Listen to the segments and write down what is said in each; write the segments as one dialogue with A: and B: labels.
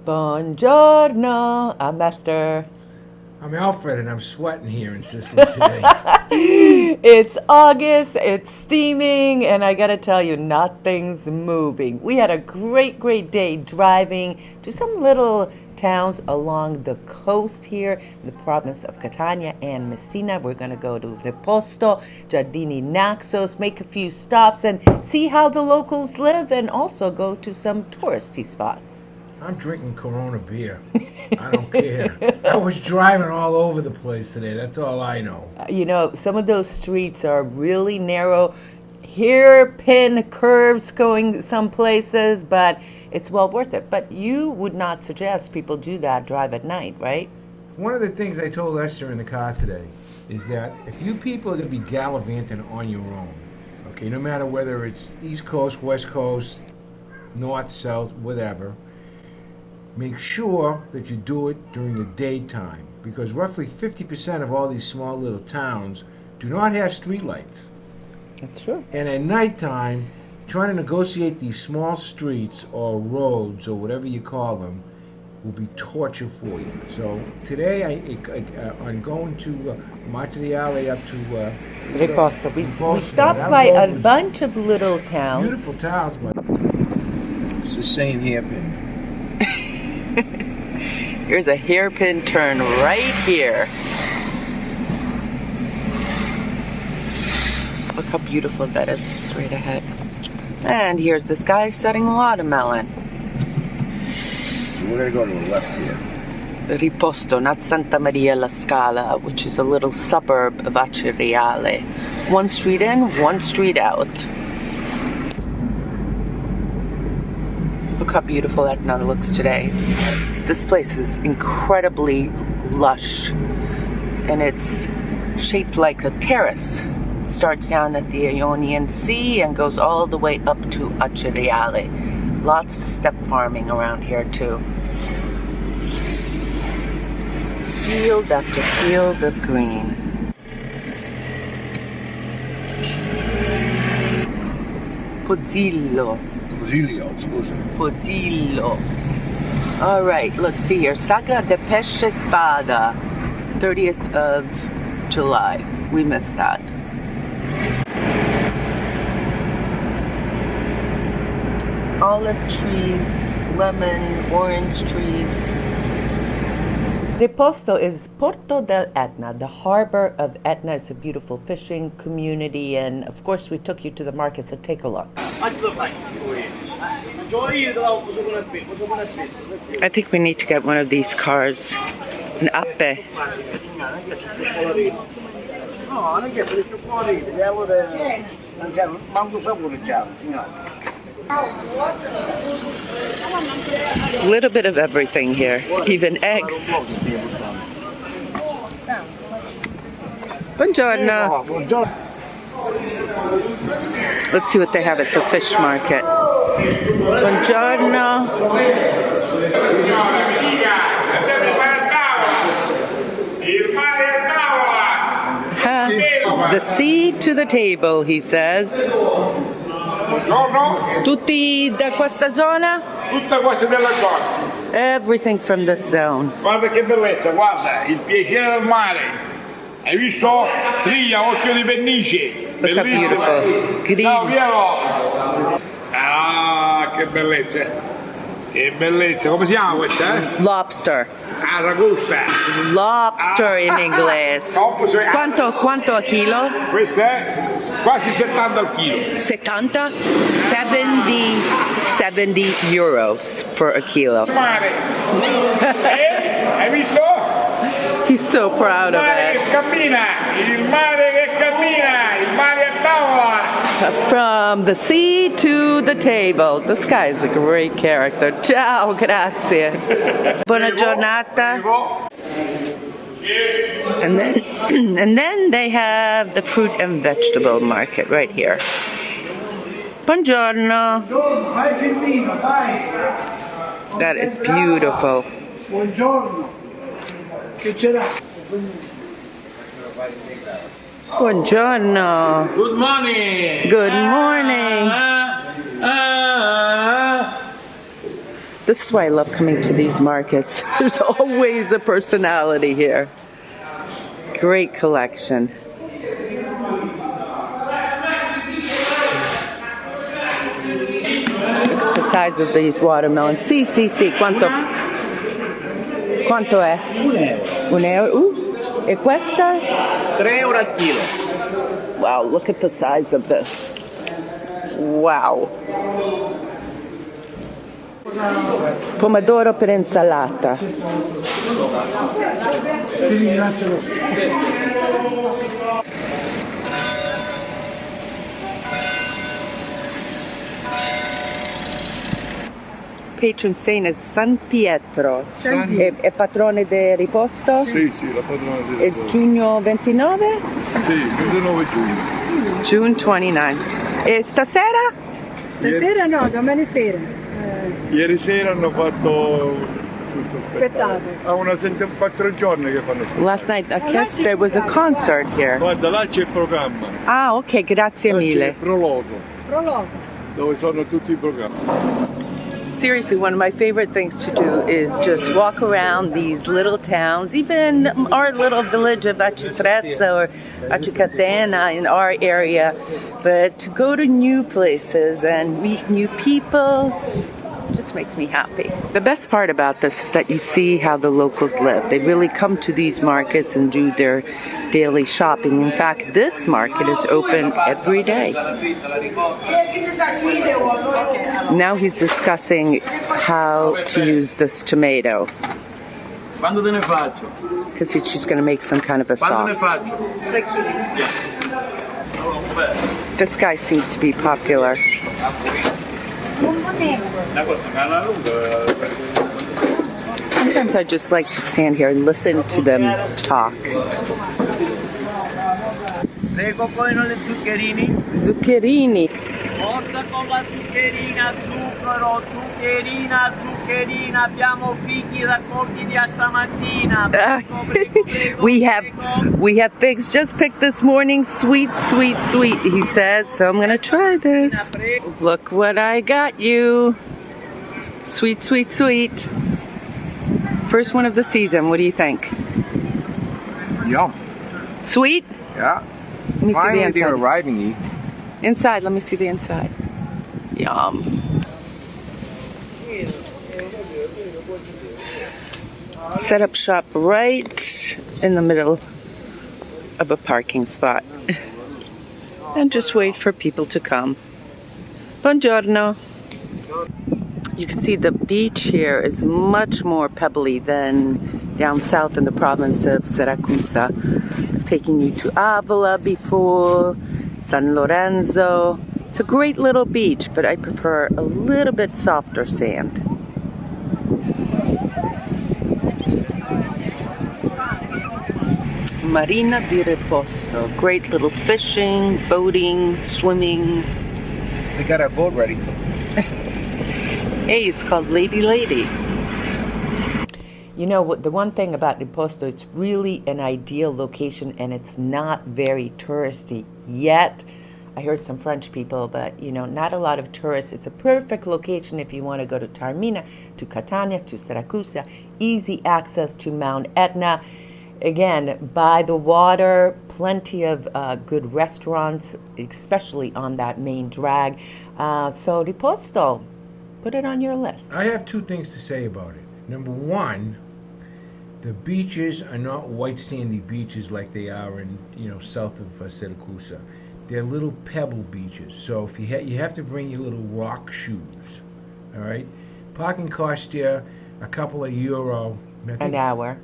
A: Buongiorno, I'm Esther.
B: I'm Alfred, and I'm sweating here in Sicily today.
A: It's August, it's steaming, and I gotta tell you, nothing's moving. We had a great day driving to some little towns along the coast here in the province of Catania and Messina. We're gonna go to Riposto, Giardini Naxos, make a few stops, and see how the locals live, and also go to some touristy spots.
B: I'm drinking Corona beer. I don't care. I was driving all over the place today. That's all I know.
A: You know, some of those streets are really narrow, hairpin curves going some places, but it's well worth it. But you would not suggest people do that, drive at night, right?
B: One of the things I told Esther in the car today is that if you people are going to be gallivanting on your own, okay, no matter whether it's East Coast, West Coast, North, South, whatever, make sure that you do it during the daytime, because roughly 50% of all these small little towns do not have streetlights.
A: That's true.
B: And at nighttime, trying to negotiate these small streets or roads or whatever you call them will be torture for you. So today I'm going to Materiale up to
A: Riposto. We stopped by a bunch of little towns.
B: Beautiful towns, but it's the same hairpin.
A: Here's a hairpin turn right here. Look how beautiful that is straight ahead. And here's this guy setting watermelon.
B: We're going to go to the left here.
A: Riposto, not Santa Maria la Scala, which is a little suburb of Aci Catena. One street in, one street out. Look how beautiful Etna looks today. This place is incredibly lush, and it's shaped like a terrace. It starts down at the Ionian Sea and goes all the way up to Aci Catena. Lots of step farming around here too. Field after field of green. Pozzillo. Pozzillo. All right, let's see here. Sagra de Pesce Spada, 30th of July. We missed that. Olive trees, lemon, orange trees. Riposto is Porto del Etna, the harbor of Etna. It's a beautiful fishing community, and of course we took you to the market, so take a look. I think we need to get one of these cars, an ape. A little bit of everything here, even eggs. Buongiorno. Let's see what they have at the fish market. Buongiorno. The sea to the table, he says. Tutti da questa zona?
C: Tutta questa della zona.
A: Everything from this zone.
C: Guarda che bellezza, guarda, il piacere del mare. Hai visto? Triglia, occhio di pennice.
A: Look how beautiful.
C: Ciao Piero. Ah, che bellezza. Che bellezza. Come si chiama questa?
A: Lobster.
C: Ah, ragusta.
A: Lobster in inglese. Quanto a chilo?
C: Questa è quasi 70 al chilo.
A: 70 euros for a kilo.
C: Mare. Hai visto?
A: He's so proud of
C: Il mare
A: it.
C: che cammina, il mare che cammina, il mare a tavola.
A: From the sea to the table. This guy is a great character. Ciao, grazie. Buona giornata. And then they have the fruit and vegetable market right here. Buongiorno. That is beautiful.
D: Buongiorno. Che c'era?
A: Buongiorno.
C: Good morning.
A: Good morning. This is why I love coming to these markets. There's always a personality here. Great collection. Look at the size of these watermelons. Sì, sì, sì. Quanto è? €1. E questa?
E: €3 al chilo.
A: Wow, look at the size of this. Wow. Pomodoro per insalata. Patron saint is San Pietro. È patrone del Riposto?
F: Sì, la padrona del
A: È giugno 29?
F: Sì, 29 giugno.
A: June 29. E stasera?
G: Stasera no, domani sera.
F: Ieri sera hanno fatto tutto
G: Spettacolo.
F: Ha 4 giorni che fanno spettacolo.
A: Last night, I guess there was a concert here.
F: Guarda, là c'è il programma.
A: Ah, ok, grazie
F: Là c'è il
A: mille.
F: prologo,
G: Prologo.
F: dove sono tutti i programmi.
A: Seriously, one of my favorite things to do is just walk around these little towns, even our little village of Aci or Aci Catena in our area, but to go to new places and meet new people just makes me happy. The best part about this is that you see how the locals live. They really come to these markets and do their daily shopping. In fact, this market is open every day. Now he's discussing how to use this tomato.
E: Quando te ne faccio?
A: Because she's going to make some kind of a
E: Quando ne
A: sauce.
E: faccio?
A: This guy seems to be popular. Sometimes I just like to stand here and listen to them talk.
E: Prego poi non le zuccherini.
A: Zuccherini.
E: Forza con la zuccherina, zucchero, zuccherina, abbiamo fichi raccolti di stamattina.
A: We have figs just picked this morning. Sweet, sweet, sweet, he said. So I'm gonna try this. Look what I got you. Sweet, sweet, sweet. First one of the season. What do you think?
H: Yum.
A: Sweet?
H: Yeah.
A: Let me see the
H: Finally,
A: inside.
H: they're arriving.
A: Inside, let me see the inside. Yum. Set up shop right in the middle of a parking spot. And just wait for people to come. Buongiorno. You can see the beach here is much more pebbly than down south in the province of Syracuse. I've taken you to Avola before, San Lorenzo. It's a great little beach, but I prefer a little bit softer sand. Marina di Riposto. Great little fishing, boating, swimming.
H: They got our boat ready.
A: Hey, it's called Lady Lady. You know, the one thing about Riposto, it's really an ideal location and it's not very touristy yet. I heard some French people, but, you know, not a lot of tourists. It's a perfect location if you want to go to Taormina, to Catania, to Syracuse. Easy access to Mount Etna. Again, by the water, plenty of good restaurants, especially on that main drag. So Riposto, put it on your list.
B: I have two things to say about it. Number one, the beaches are not white sandy beaches like they are in, south of Syracuse. They're little pebble beaches. So if you have to bring your little rock shoes. All right. Parking costs you a couple of euro.
A: An hour.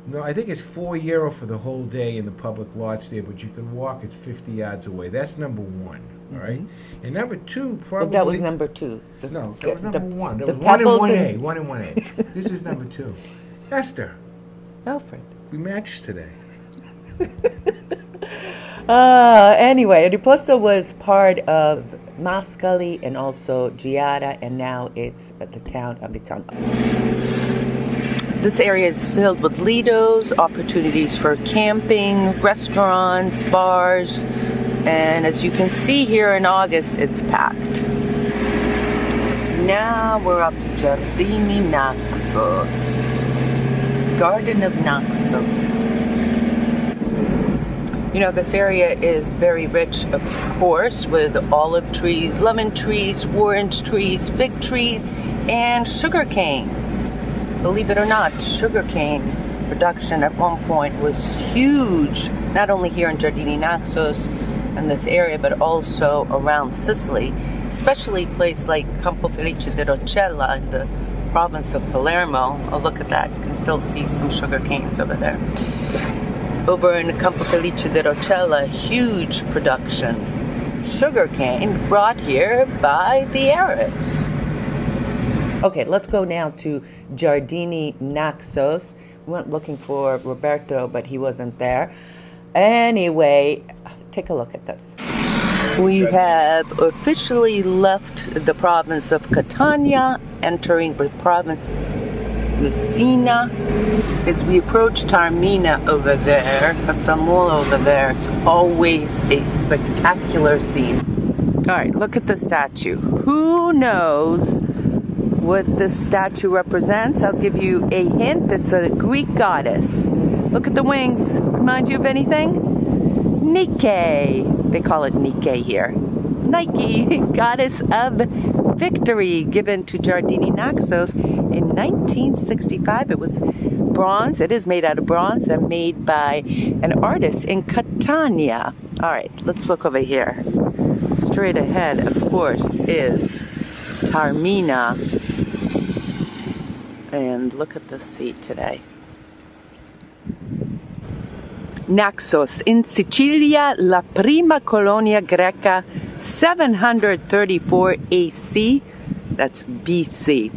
B: No, I think it's €4 for the whole day in the public lots there, but you can walk. It's 50 yards away. That's number one. All right. And number two, probably.
A: But that was number two.
B: No, that was number one. That
A: the
B: was one and
A: pebbles
B: 1A. 1 and 1A. This is number two. Esther,
A: Alfred.
B: we matched today.
A: Anyway, Riposto was part of Mascali and also Giada, and now it's the town of its own. This area is filled with lidos, opportunities for camping, restaurants, bars, and as you can see here in August, it's packed. now we're up to Giardini Naxos. Garden of Naxos. You know, this area is very rich, of course, with olive trees, lemon trees, orange trees, fig trees, and sugarcane. Believe it or not, sugarcane production at one point was huge, not only here in Giardini Naxos in this area, but also around Sicily, especially a place like Campo Felice di Rocella in the province of Palermo. Oh, look at that. You can still see some sugar canes over there. Over in Campo Felice di Rocella, huge production. Sugar cane brought here by the Arabs. Okay, let's go now to Giardini Naxos. We went looking for Roberto, but he wasn't there. Anyway, take a look at this. We have officially left the province of Catania, entering the province Messina. As we approach Taormina over there, Castelnuovo over there, it's always a spectacular scene. All right, look at the statue. Who knows what this statue represents? I'll give you a hint. It's a Greek goddess. Look at the wings. Remind you of anything? Nike. They call it Nike here. Nike, goddess of victory, given to Giardini Naxos in 1965. It was bronze. It is made out of bronze and made by an artist in Catania. All right, let's look over here. Straight ahead, of course, is Taormina. And look at the seat today. Naxos, in Sicilia, la prima colonia greca, 734 AC, that's BC.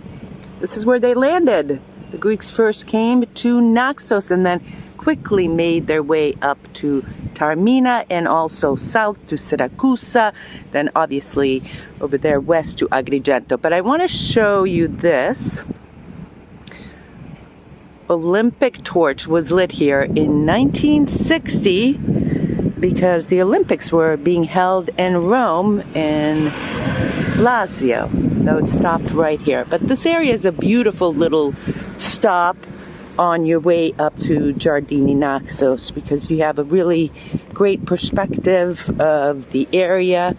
A: This is where they landed. The Greeks first came to Naxos and then quickly made their way up to Taormina and also south to Siracusa, then obviously over there west to Agrigento. But I want to show you this. Olympic torch was lit here in 1960 because the Olympics were being held in Rome in Lazio. So it stopped right here. But this area is a beautiful little stop on your way up to Giardini Naxos because you have a really great perspective of the area.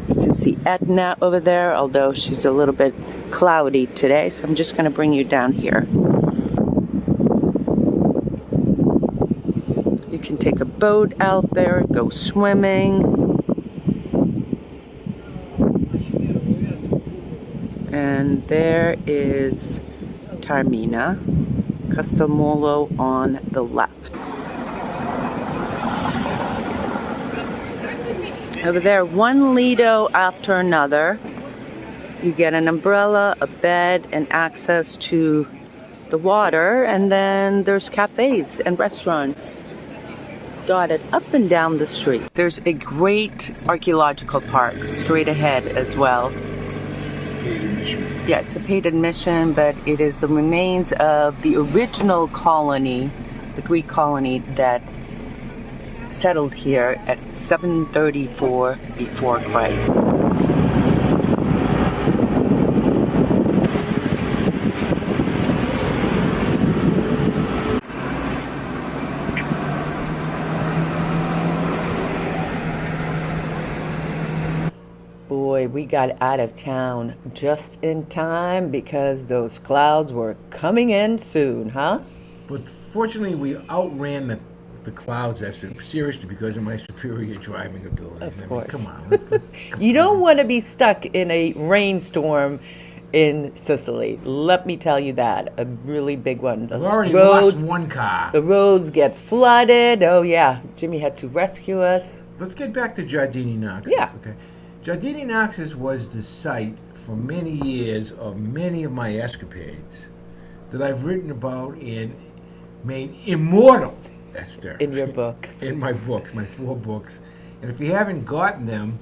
A: You can see Etna over there, although she's a little bit cloudy today. So I'm just going to bring you down here. You can take a boat out there, go swimming. And there is Taormina, Castelnuovo on the left. Over there, one lido after another. You get an umbrella, a bed, and access to the water. And then there's cafes and restaurants dotted up and down the street. There's a great archaeological park straight ahead as well.
B: It's a paid admission.
A: Yeah, it's a paid admission, but it is the remains of the original colony, the Greek colony that settled here at 734 before Christ. Boy, we got out of town just in time because those clouds were coming in soon, huh?
B: But fortunately, we outran the clouds, seriously, because of my superior driving abilities.
A: Of course.
B: Come on. Come
A: You don't want to be stuck in a rainstorm in Sicily. Let me tell you that. A really big one.
B: We've already lost one car.
A: The roads get flooded. Oh, yeah. Jimmy had to rescue us.
B: Let's get back to Giardini Naxos.
A: Yeah.
B: Okay. Giardini Naxos was the site for many years of many of my escapades that I've written about and made immortal, Esther.
A: In your books.
B: In my books, my 4 books. And if you haven't gotten them,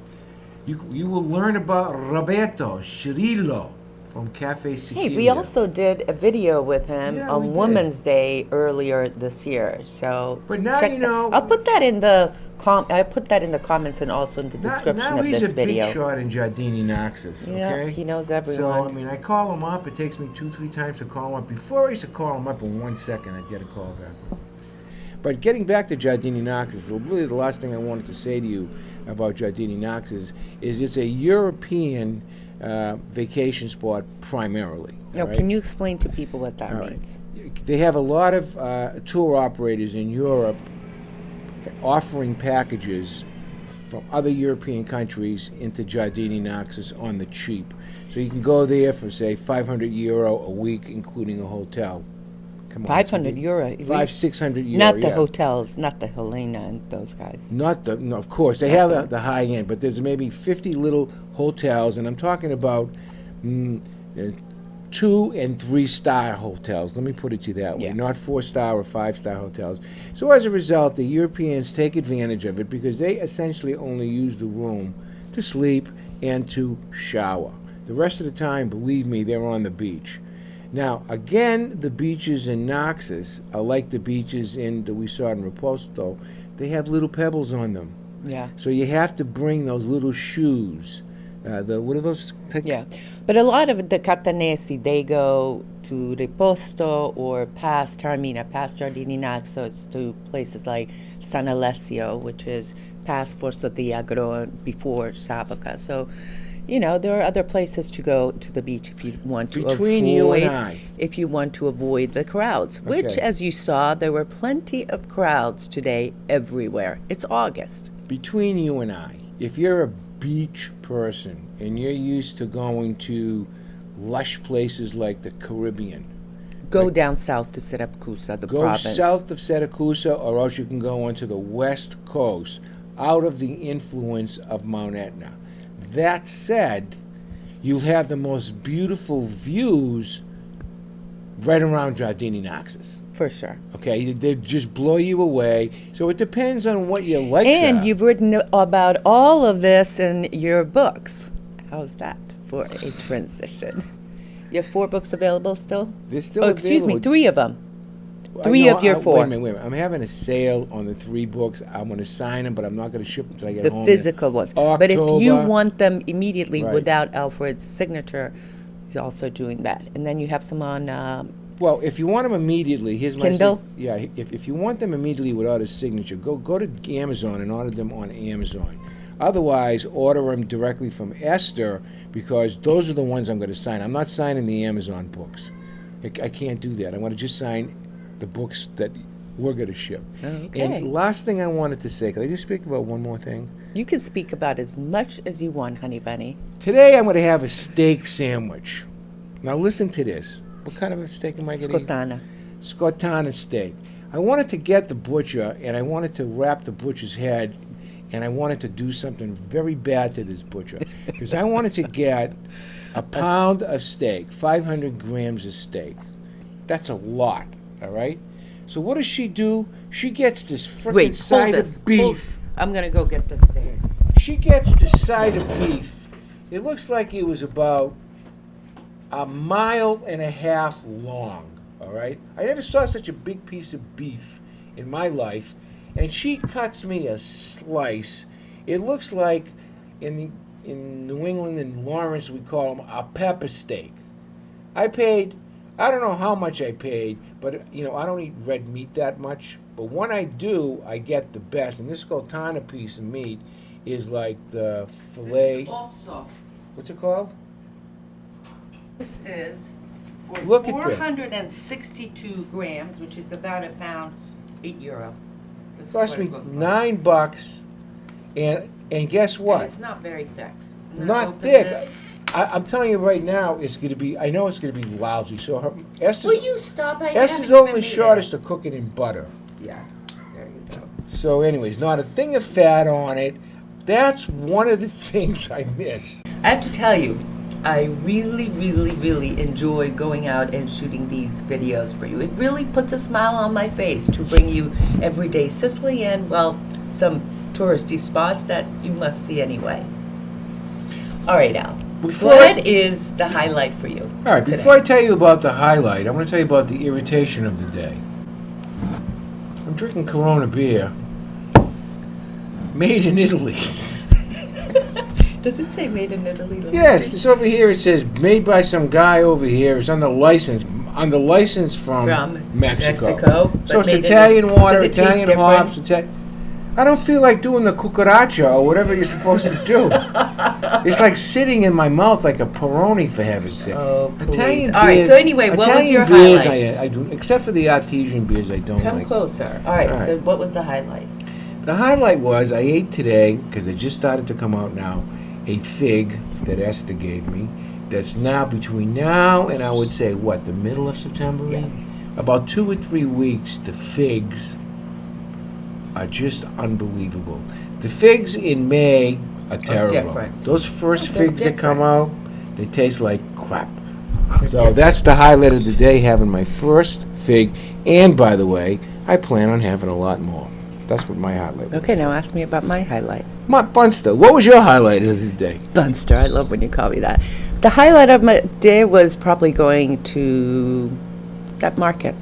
B: you will learn about Roberto Cirillo, from Cafe Sicily.
A: Hey, we also did a video with him
B: Yeah, we
A: on
B: did.
A: Women's Day earlier this year. So,
B: But now
A: check
B: you
A: that-
B: know-
A: I'll put that in the I put that in the comments and also in the description
B: now
A: of
B: he's
A: this
B: a
A: video.
B: big shot in Giardini Naxos,
A: Yeah,
B: okay?
A: he knows
B: So,
A: everyone.
B: I mean, I call him up. It takes me 2-3 times to call him up. Before, I used to call him up in 1 second. I'd get a call back. But getting back to Giardini Naxos, really the last thing I wanted to say to you about Giardini Naxos is it's a European vacation spot primarily.
A: No,
B: all right?
A: can you explain to people what that
B: All right.
A: means?
B: They have a lot of tour operators in Europe offering packages from other European countries into Giardini Naxos on the cheap. So you can go there for, say, €500 a week, including a hotel. Come on,
A: 500 euro.
B: 500-600 euro.
A: Not the
B: yeah.
A: hotels, not the Helena and those guys.
B: Not the, no, of course, they have the high end, but there's maybe 50 little hotels, and I'm talking about 2- and 3-star hotels. Let me put it to you that way,
A: Yeah.
B: not 4-star or 5-star hotels. So as a result, the Europeans take advantage of it because they essentially only use the room to sleep and to shower. The rest of the time, believe me, they're on the beach. Now, again, the beaches in Naxos are like the beaches that we saw in Riposto. They have little pebbles on them.
A: Yeah.
B: So you have to bring those little shoes. What are those?
A: Yeah. But a lot of the Catanesi, they go to Riposto or past Taormina, past Giardini Naxos, to places like San Alessio, which is past Forza di Agro before Savoca. So, you know, there are other places to go to the beach if you want to
B: Between
A: avoid,
B: you and I.
A: if you want to avoid the crowds, which,
B: Okay.
A: as you saw, there were plenty of crowds today everywhere. It's August.
B: Between you and I, if you're a beach person and you're used to going to lush places like the Caribbean,
A: Go down south to Siracusa, the
B: go
A: province.
B: south of Siracusa, or else you can go onto the west coast, out of the influence of Mount Etna. That said, you'll have the most beautiful views right around Giardini Naxos.
A: For sure.
B: Okay, they just blow you away. So it depends on what your likes
A: And
B: are.
A: you've written about all of this in your books. How's that for a transition? You have 4 books available still?
B: They're still
A: Oh, excuse me,
B: available.
A: 3 of them.
B: Well,
A: 3
B: no,
A: of your 4.
B: Wait a minute. I'm having a sale on the 3 books. I'm going to sign them, but I'm not going to ship them until I get
A: The
B: home.
A: physical ones. But if you
B: October.
A: want them immediately
B: Right.
A: without Alfred's signature, he's also doing that. And then you have some on
B: Well, if you want them immediately, here's my
A: Kindle?
B: yeah, if you want them immediately without his signature, go to Amazon and order them on Amazon. Otherwise, order them directly from Esther, because those are the ones I'm going to sign. I'm not signing the Amazon books. I can't do that. I want to just sign the books that we're going to ship.
A: Okay.
B: And last thing I wanted to say, can I just speak about one more thing?
A: You can speak about as much as you want, honey bunny.
B: Today I'm going to have a steak sandwich. Now listen to this. What kind of a steak am I going to eat?
A: Scotana.
B: Scottana steak. I wanted to get the butcher, and I wanted to wrap the butcher's head, and I wanted to do something very bad to this butcher, because I wanted to get a pound of steak, 500 grams of steak. That's a lot, all right? So what does she do? She gets this freaking
A: Wait, hold
B: side
A: this.
B: of beef.
A: I'm going to go get this steak.
B: She gets the side of beef. It looks like it was about 1.5 miles long, all right? I never saw such a big piece of beef in my life. And she cuts me a slice. It looks like in New England and Lawrence we call them a pepper steak. I don't know how much I paid, but you know, I don't eat red meat that much. But when I do, I get the best. And this Goltana piece of meat is like the filet.
A: Also,
B: What's it called?
A: this is for
B: Look at this.
A: 462 grams, which is about a pound, €8. This is
B: Cost
A: what
B: me
A: it looks like.
B: $9, and guess
A: And
B: what?
A: it's not very thick. I'm gonna
B: Not
A: open
B: thick.
A: this.
B: I'm telling you right now, it's going to be. I know it's going to be lousy. So Esther's,
A: Will you stop?
B: Esther's only short us to cook it in butter.
A: Yeah, there you go.
B: So, anyways, not a thing of fat on it. That's one of the things I miss.
A: I have to tell you, I really, really, really enjoy going out and shooting these videos for you. It really puts a smile on my face to bring you everyday Sicily and, well, some touristy spots that you must see anyway. All right, Al. What is the highlight for you?
B: All right, before I tell you about the highlight, I'm going to tell you about the irritation of the day. I'm drinking Corona beer, made in Italy.
A: Does it say made in Italy?
B: Yes, this over here, it says made by some guy over here. It's on the license from Mexico. So it's Italian water, Italian hops. I don't feel like doing the cucaracha or whatever you're supposed to do. It's like sitting in my mouth like a Peroni, for heaven's sake.
A: Oh, please.
B: Italian
A: All right,
B: beers,
A: so anyway, what was
B: Italian
A: your
B: beers
A: highlight?
B: I do, except for the artesian beers I don't
A: Come
B: like.
A: closer. All right, so what was the highlight?
B: The highlight was I ate today, because it just started to come out now, a fig that Esther gave me that's now between now and I would say, what, the middle of September?
A: Yeah.
B: About 2 or 3 weeks, the figs are just unbelievable. The figs in May are terrible.
A: different.
B: Those first
A: They're
B: figs that come
A: different.
B: out, they taste like crap. So that's the highlight of the day, having my first fig. And by the way, I plan on having a lot more. That's what my highlight was.
A: Okay, now ask me about my highlight.
B: Bunster, what was your highlight of the day?
A: Bunster, I love when you call me that. The highlight of my day was probably going to that market.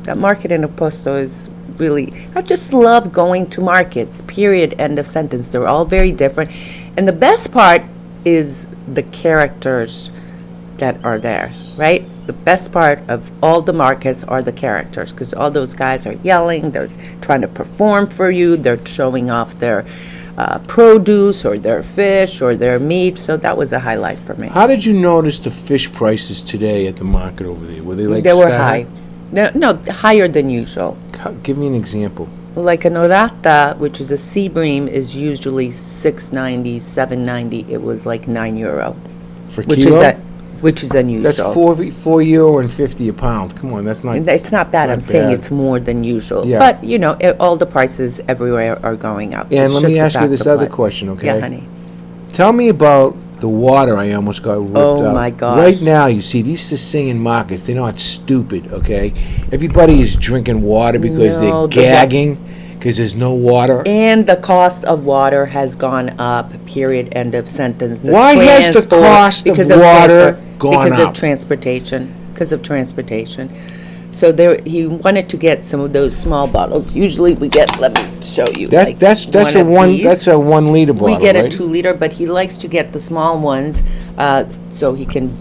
A: That market in Riposto is really, I just love going to markets, period, end of sentence. They're all very different. And the best part is the characters that are there, right? The best part of all the markets are the characters, because all those guys are yelling, they're trying to perform for you, they're showing off their produce or their fish or their meat. So that was a highlight for me.
B: How did you notice the fish prices today at the market over there? Were they like
A: They were
B: sky
A: high. No, higher than usual.
B: Give me an example.
A: Like an orata, which is a sea bream, is usually $6.90, $7.90. It was like €9,
B: For
A: which
B: kilo?
A: which is unusual.
B: That's €4 and 50 a pound. Come on, that's not.
A: It's not bad.
B: not
A: I'm saying
B: bad.
A: it's more than usual.
B: Yeah.
A: But, all the prices everywhere are going up.
B: And
A: It's
B: let me
A: just a
B: ask you
A: fact
B: this
A: of
B: other
A: life.
B: question, okay?
A: Yeah, honey.
B: Tell me about the water I almost got ripped
A: Oh,
B: out.
A: my gosh.
B: Right now, you see, these Sicilian markets, they're not stupid, okay? Everybody is drinking water because
A: No,
B: they're gagging, because there's no water.
A: And the cost of water has gone up, period, end of sentence.
B: Why has the
A: transport-
B: cost of
A: because
B: water gone
A: Because
B: up?
A: of transportation, So he wanted to get some of those small bottles. Usually we get, let me show you. like
B: That's
A: of these.
B: that's a 1 liter bottle,
A: We get a
B: right?
A: 2 liter, but he likes to get the small ones, so he can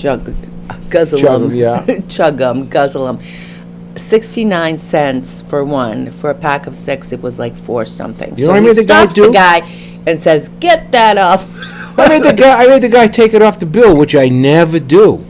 A: guzzle
B: Chug 'em,
A: them.
B: yeah.
A: Chug them, guzzle them. 69 cents for one. For a pack of 6, it was like 4 something.
B: You know what I made the guy
A: stops
B: do?
A: the guy and says, "Get that off."
B: I made the guy take it off the bill, which I never do.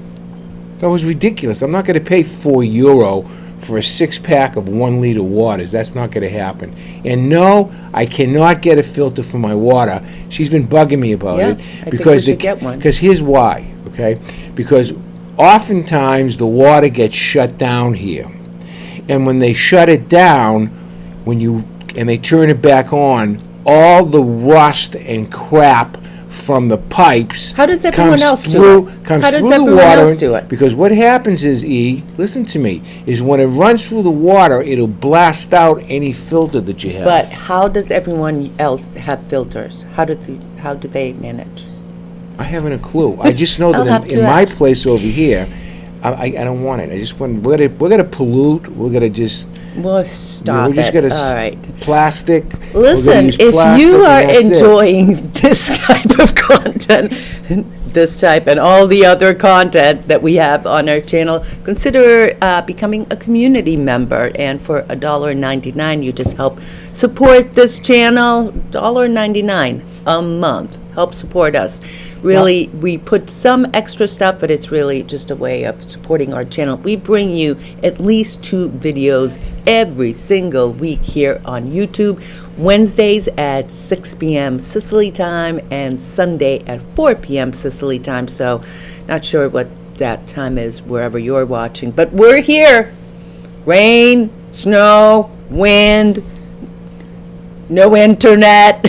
B: That was ridiculous. I'm not going to pay €4 for a 6-pack of 1 liter waters. That's not going to happen. And no, I cannot get a filter for my water. She's been bugging me about
A: Yeah,
B: it
A: I think we should get one.
B: Because here's why, okay? Because oftentimes the water gets shut down here, and when they shut it down, and they turn it back on, all the rust and crap from the pipes
A: How does everyone
B: comes
A: else do
B: through,
A: it?
B: comes
A: How does
B: through the
A: everyone
B: water.
A: else do it?
B: Because what happens is, listen to me, is when it runs through the water, it'll blast out any filter that you have.
A: But how does everyone else have filters? How do they manage?
B: I haven't a clue. I just know
A: I'll have
B: that
A: to
B: in my
A: ask.
B: place over here, I don't want it. I just want, we're gonna pollute. We're gonna just.
A: Well, stop
B: we're just
A: it.
B: gonna
A: All right.
B: plastic. We're gonna
A: Listen,
B: use
A: if
B: plastic
A: you are
B: and that's it.
A: enjoying this type of content, and all the other content that we have on our channel, consider becoming a community member. And for $1.99, you just help support this channel. $1.99 a month. Help support us. Really, we put some extra stuff, but it's really just a way of supporting our channel. We bring you at least 2 videos every single week here on YouTube. Wednesdays at 6 p.m. Sicily time and Sunday at 4 p.m. Sicily time. So not sure what that time is wherever you're watching, but we're here. Rain, snow, wind, no internet.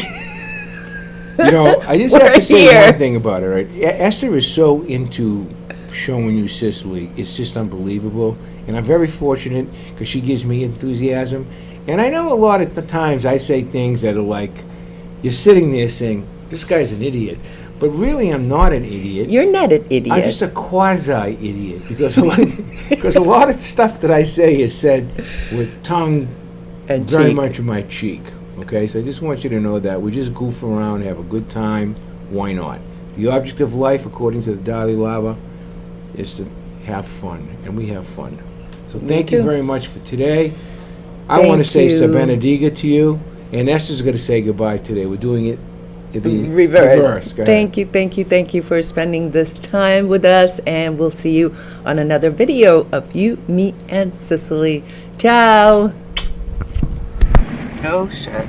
B: I just
A: We're
B: have to say
A: here.
B: one thing about it, right? Esther is so into showing you Sicily. It's just unbelievable. And I'm very fortunate because she gives me enthusiasm. And I know a lot of the times I say things that are like, you're sitting there saying, this guy's an idiot. But really, I'm not an idiot.
A: You're not an idiot.
B: I'm just a quasi-idiot because because a lot of stuff that I say is said with tongue
A: And
B: very
A: cheek.
B: much in my cheek. Okay, so I just want you to know that we just goof around, have a good time. Why not? The object of life, according to the Dalai Lama, is to have fun, and we have fun. So thank you
A: too.
B: very much for today. I want to say
A: Thank you.
B: Sabenediga to you, and Esther's going to say goodbye today. We're doing it in the
A: Reverse.
B: Go ahead.
A: Thank you for spending this time with us, and we'll see you on another video of you, me, and Sicily. Ciao.
I: Oh shit.